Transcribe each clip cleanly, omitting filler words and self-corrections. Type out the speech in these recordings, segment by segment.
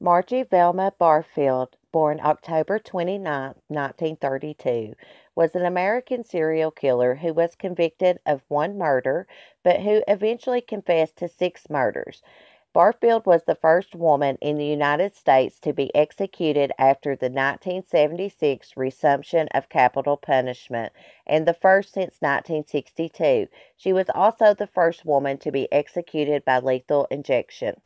Margie Velma Barfield, born October 29, 1932, was an American serial killer who was convicted of one murder, but who eventually confessed to six murders. Barfield was the first woman in the United States to be executed after the 1976 resumption of capital punishment, and the first since 1962. She was also the first woman to be executed by lethal injection.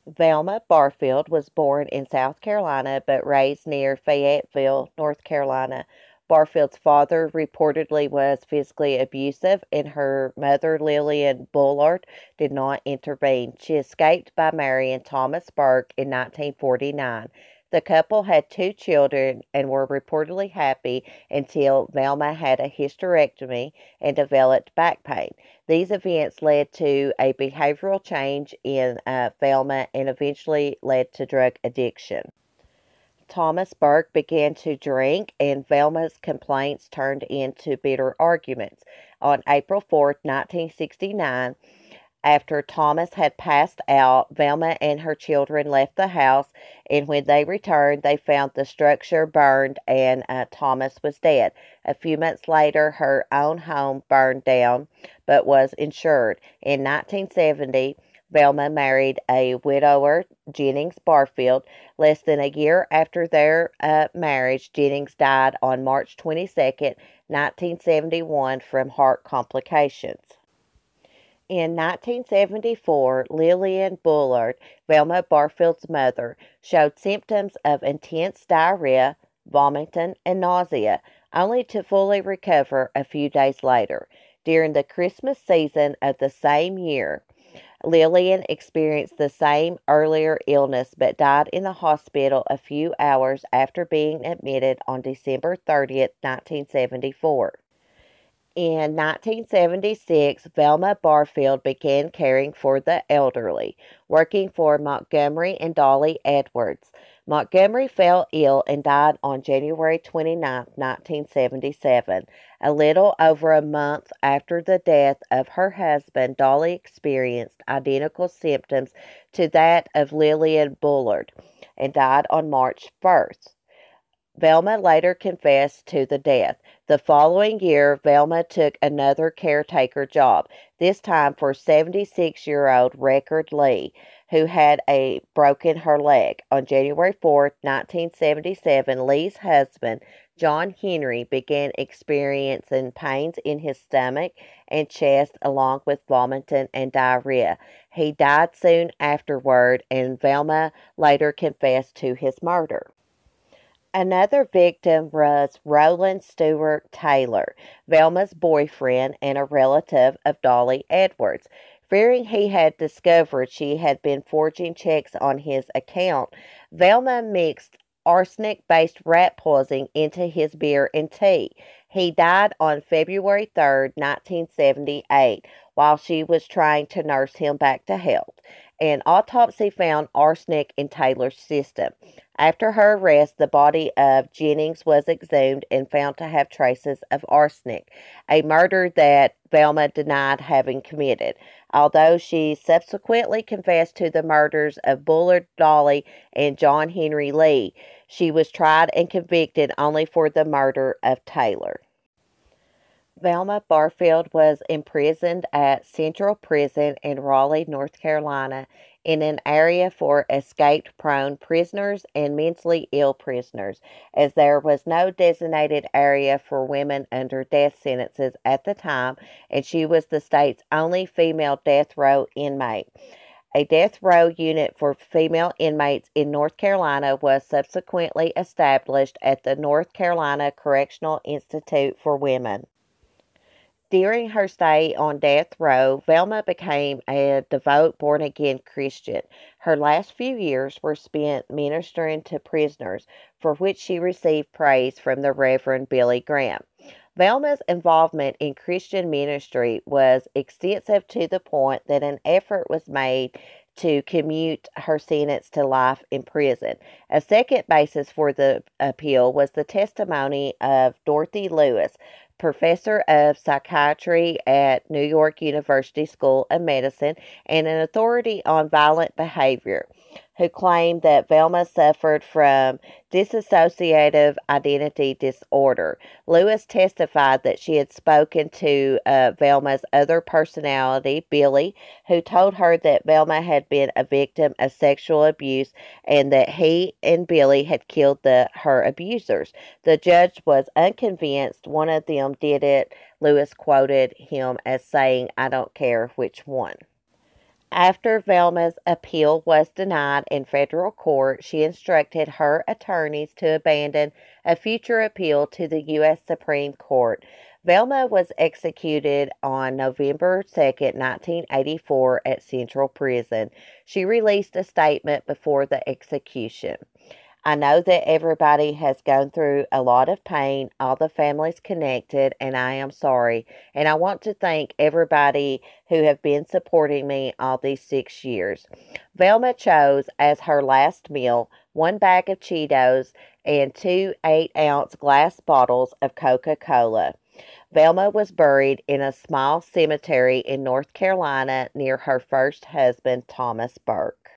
Velma Barfield was born in South Carolina but raised near Fayetteville, North Carolina. Barfield's father reportedly was physically abusive, and her mother, Lillian Bullard, did not intervene. She escaped by marrying Thomas Burke in 1949. The couple had two children and were reportedly happy until Velma had a hysterectomy and developed back pain. These events led to a behavioral change in Velma and eventually led to drug addiction. Thomas Burke began to drink, and Velma's complaints turned into bitter arguments. On April 4, 1969, after Thomas had passed out, Velma and her children left the house, and when they returned, they found the structure burned and Thomas was dead. A few months later, her own home burned down but was insured. In 1970, Velma married a widower, Jennings Barfield. Less than a year after their marriage, Jennings died on March 22, 1971, from heart complications. In 1974, Lillian Bullard, Velma Barfield's mother, showed symptoms of intense diarrhea, vomiting, and nausea, only to fully recover a few days later. During the Christmas season of the same year, Lillian experienced the same earlier illness but died in the hospital a few hours after being admitted on December 30th, 1974. In 1976, Velma Barfield began caring for the elderly, working for Montgomery and Dolly Edwards. Montgomery fell ill and died on January 29, 1977. A little over a month after the death of her husband, Dolly experienced identical symptoms to that of Lillian Bullard and died on March 1st. Velma later confessed to the death. The following year, Velma took another caretaker job, this time for 76-year-old Record Lee, who had broken her leg. On January 4, 1977, Lee's husband, John Henry, began experiencing pains in his stomach and chest along with vomiting and diarrhea. He died soon afterward, and Velma later confessed to his murder. Another victim was Roland Stuart Taylor, Velma's boyfriend and a relative of Dolly Edwards. Fearing he had discovered she had been forging checks on his account, Velma mixed arsenic-based rat poison into his beer and tea. He died on February 3, 1978, while she was trying to nurse him back to health. An autopsy found arsenic in Taylor's system. After her arrest, the body of Jennings was exhumed and found to have traces of arsenic, a murder that Velma denied having committed. Although she subsequently confessed to the murders of Bullard, Dolly, and John Henry Lee, she was tried and convicted only for the murder of Taylor. Velma Barfield was imprisoned at Central Prison in Raleigh, North Carolina, in an area for escape-prone prisoners and mentally ill prisoners, as there was no designated area for women under death sentences at the time, and she was the state's only female death row inmate. A death row unit for female inmates in North Carolina was subsequently established at the North Carolina Correctional Institute for Women. During her stay on death row, Velma became a devout born-again Christian. Her last few years were spent ministering to prisoners, for which she received praise from the Reverend Billy Graham. Velma's involvement in Christian ministry was extensive to the point that an effort was made to commute her sentence to life in prison. A second basis for the appeal was the testimony of Dorothy Lewis, professor of psychiatry at New York University School of Medicine and an authority on violent behavior, who claimed that Velma suffered from dissociative identity disorder. Lewis testified that she had spoken to Velma's other personality, Billy, who told her that Velma had been a victim of sexual abuse and that he and Billy had killed her abusers. The judge was unconvinced one of them did it. Lewis quoted him as saying, "I don't care which one." After Velma's appeal was denied in federal court, she instructed her attorneys to abandon a future appeal to the U.S. Supreme Court. Velma was executed on November 2nd, 1984 at Central Prison. She released a statement before the execution. "I know that everybody has gone through a lot of pain, all the families connected, and I am sorry. And I want to thank everybody who have been supporting me all these 6 years." Velma chose as her last meal 1 bag of Cheetos and 2 8-ounce glass bottles of Coca-Cola. Velma was buried in a small cemetery in North Carolina near her first husband, Thomas Burke.